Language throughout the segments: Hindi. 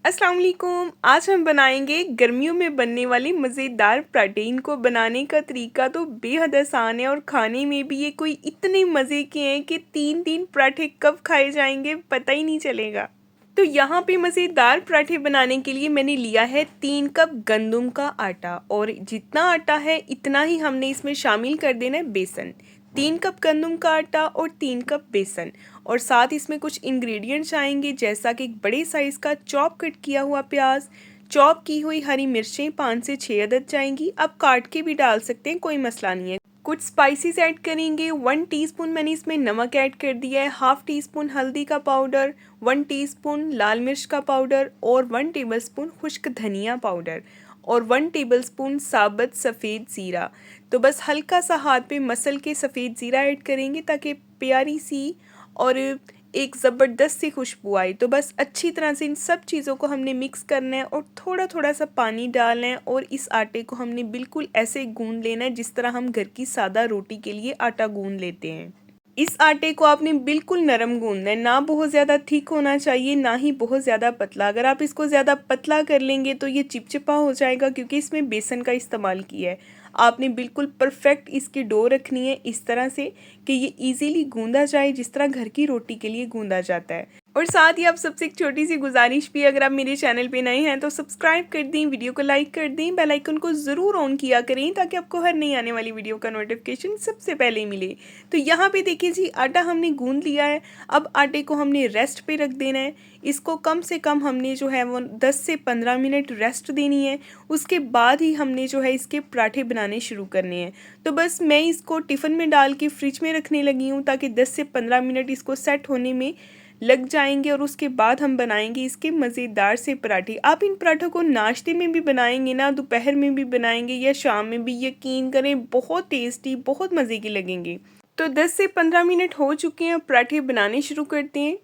अस्सलाम वालेकुम। आज हम बनाएंगे गर्मियों में बनने वाली मज़ेदार पराठे। इनको बनाने का तरीका तो बेहद आसान है और खाने में भी ये कोई इतने मज़े के हैं कि 3-3 पराठे कब खाए जाएंगे पता ही नहीं चलेगा। तो यहाँ पे मज़ेदार पराठे बनाने के लिए मैंने लिया है 3 कप गंदम का आटा, और जितना आटा है इतना ही हमने इसमें शामिल कर देना है बेसन। 3 कप गंदम का आटा और 3 कप बेसन, और साथ इसमें कुछ इंग्रेडिएंट्स आएंगे जैसा कि एक बड़े साइज़ का चॉप कट किया हुआ प्याज, चॉप की हुई हरी मिर्चें 5 से 6 अदद जाएंगी। आप काट के भी डाल सकते हैं, कोई मसला नहीं है। कुछ स्पाइसेस ऐड करेंगे। 1 टीस्पून मैंने इसमें नमक ऐड कर दिया है, हाफ टी स्पून हल्दी का पाउडर, 1 टीस्पून लाल मिर्च का पाउडर और 1 टेबलस्पून खुश्क धनिया पाउडर और 1 टेबलस्पून साबुत सफ़ेद ज़ीरा। तो बस हल्का सा हाथ पे मसल के सफ़ेद ज़ीरा ऐड करेंगे ताकि प्यारी सी और एक ज़बरदस्त सी खुशबू आई। तो बस अच्छी तरह से इन सब चीज़ों को हमने मिक्स करना है और थोड़ा थोड़ा सा पानी डालना है, और इस आटे को हमने बिल्कुल ऐसे गूंद लेना है जिस तरह हम घर की सादा रोटी के लिए आटा गूंद लेते हैं। इस आटे को आपने बिल्कुल नरम गूंदना है, ना बहुत ज़्यादा थिक होना चाहिए ना ही बहुत ज़्यादा पतला। अगर आप इसको ज़्यादा पतला कर लेंगे तो ये चिपचिपा हो जाएगा, क्योंकि इसमें बेसन का इस्तेमाल किया है। आपने बिल्कुल परफेक्ट इसकी डो रखनी है इस तरह से कि ये इजीली गूंदा जाए, जिस तरह घर की रोटी के लिए गूंदा जाता है। और साथ ही आप सबसे एक छोटी सी गुजारिश भी, अगर आप मेरे चैनल पे नए हैं तो सब्सक्राइब कर दें, वीडियो को लाइक कर दें, बेल आइकन को ज़रूर ऑन किया करें ताकि आपको हर नई आने वाली वीडियो का नोटिफिकेशन सबसे पहले मिले। तो यहाँ पे देखिए जी, आटा हमने गूंद लिया है। अब आटे को हमने रेस्ट पे रख देना है। इसको कम से कम हमने जो है वो 10 से 15 मिनट रेस्ट देनी है। उसके बाद ही हमने जो है इसके पराठे बनाने शुरू करने हैं। तो बस मैं इसको टिफ़िन में डाल के फ्रिज में रखने लगी हूँ ताकि 10 से 15 मिनट इसको सेट होने में लग जाएंगे, और उसके बाद हम बनाएंगे इसके मज़ेदार से पराठे। आप इन पराठों को नाश्ते में भी बनाएंगे ना, दोपहर में भी बनाएंगे या शाम में भी, यकीन करें बहुत टेस्टी, बहुत मज़े के लगेंगे। तो 10 से 15 मिनट हो चुके हैं, पराठे बनाने शुरू करते हैं।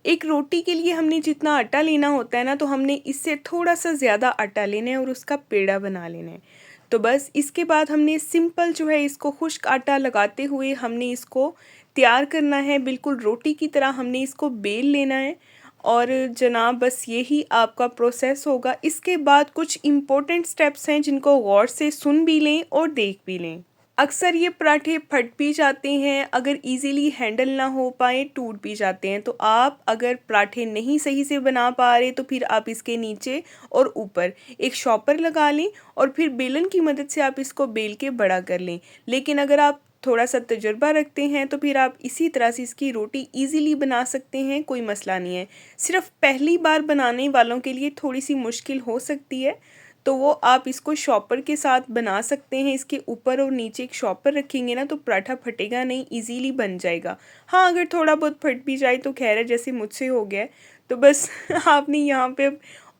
एक रोटी के लिए हमने जितना आटा लेना होता है ना, तो हमने इससे थोड़ा सा ज़्यादा आटा लेना है और उसका पेड़ा बना लेना है। तो बस इसके बाद हमने सिंपल जो है इसको खुश्क आटा लगाते हुए हमने इसको तैयार करना है। बिल्कुल रोटी की तरह हमने इसको बेल लेना है, और जनाब बस यही आपका प्रोसेस होगा। इसके बाद कुछ इम्पोर्टेंट स्टेप्स हैं जिनको गौर से सुन भी लें और देख भी लें। अक्सर ये पराठे फट भी जाते हैं, अगर इजीली हैंडल ना हो पाए टूट भी जाते हैं। तो आप अगर पराठे नहीं सही से बना पा रहे तो फिर आप इसके नीचे और ऊपर एक शॉपर लगा लें और फिर बेलन की मदद से आप इसको बेल के बड़ा कर लें। लेकिन अगर आप थोड़ा सा तजुर्बा रखते हैं तो फिर आप इसी तरह से इसकी रोटी इजीली बना सकते हैं, कोई मसला नहीं है। सिर्फ पहली बार बनाने वालों के लिए थोड़ी सी मुश्किल हो सकती है, तो वो आप इसको शॉपर के साथ बना सकते हैं। इसके ऊपर और नीचे एक शॉपर रखेंगे ना तो पराठा फटेगा नहीं, इजीली बन जाएगा। हाँ, अगर थोड़ा बहुत फट भी जाए तो खैर है, जैसे मुझसे हो गया है। तो बस आपने यहाँ पे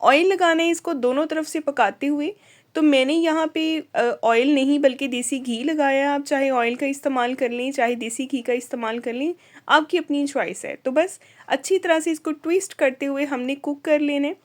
ऑयल लगाना है इसको दोनों तरफ से पकाते हुए। तो मैंने यहाँ पे ऑयल नहीं बल्कि देसी घी लगाया। आप चाहे ऑयल का इस्तेमाल कर लें, चाहे देसी घी का इस्तेमाल कर लें, आपकी अपनी चॉइस है। तो बस अच्छी तरह से इसको ट्विस्ट करते हुए हमने कुक कर लेना है।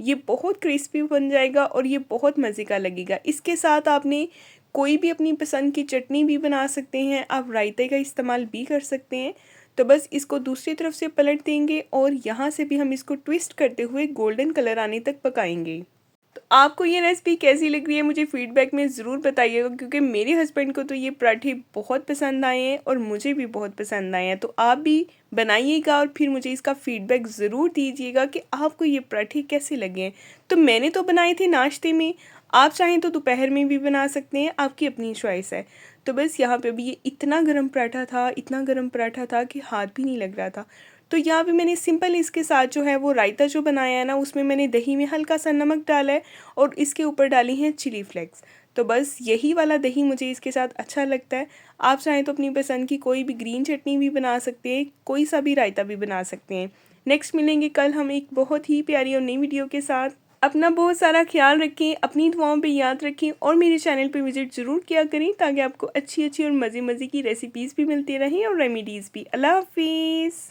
ये बहुत क्रिस्पी बन जाएगा और ये बहुत मज़े का लगेगा। इसके साथ आपने कोई भी अपनी पसंद की चटनी भी बना सकते हैं, आप रायते का इस्तेमाल भी कर सकते हैं। तो बस इसको दूसरी तरफ से पलट देंगे और यहाँ से भी हम इसको ट्विस्ट करते हुए गोल्डन कलर आने तक पकाएंगे। तो आपको ये रेसिपी कैसी लग रही है मुझे फ़ीडबैक में ज़रूर बताइएगा, क्योंकि मेरे हस्बैंड को तो ये पराठे बहुत पसंद आए हैं और मुझे भी बहुत पसंद आए हैं। तो आप भी बनाइएगा और फिर मुझे इसका फ़ीडबैक ज़रूर दीजिएगा कि आपको ये पराठे कैसे लगे हैं। तो मैंने तो बनाए थे नाश्ते में, आप चाहें तो दोपहर में भी बना सकते हैं, आपकी अपनी चॉइस है। तो बस यहाँ पे अभी ये इतना गर्म पराठा था, इतना गर्म पराठा था कि हाथ भी नहीं लग रहा था। तो यहाँ पे मैंने सिंपल इसके साथ जो है वो रायता जो बनाया है ना, उसमें मैंने दही में हल्का सा नमक डाला है और इसके ऊपर डाली हैं चिली फ्लेक्स। तो बस यही वाला दही मुझे इसके साथ अच्छा लगता है। आप चाहें तो अपनी पसंद की कोई भी ग्रीन चटनी भी बना सकते हैं, कोई सा भी रायता भी बना सकते हैं। नेक्स्ट मिलेंगे कल हम एक बहुत ही प्यारी और नई वीडियो के साथ। अपना बहुत सारा ख्याल रखें, अपनी दुआओं पे याद रखें और मेरे चैनल पे विजिट ज़रूर किया करें ताकि आपको अच्छी अच्छी और मज़े मज़े की रेसिपीज़ भी मिलती रहें और रेमेडीज़ भी। अल्लाह हाफिज़।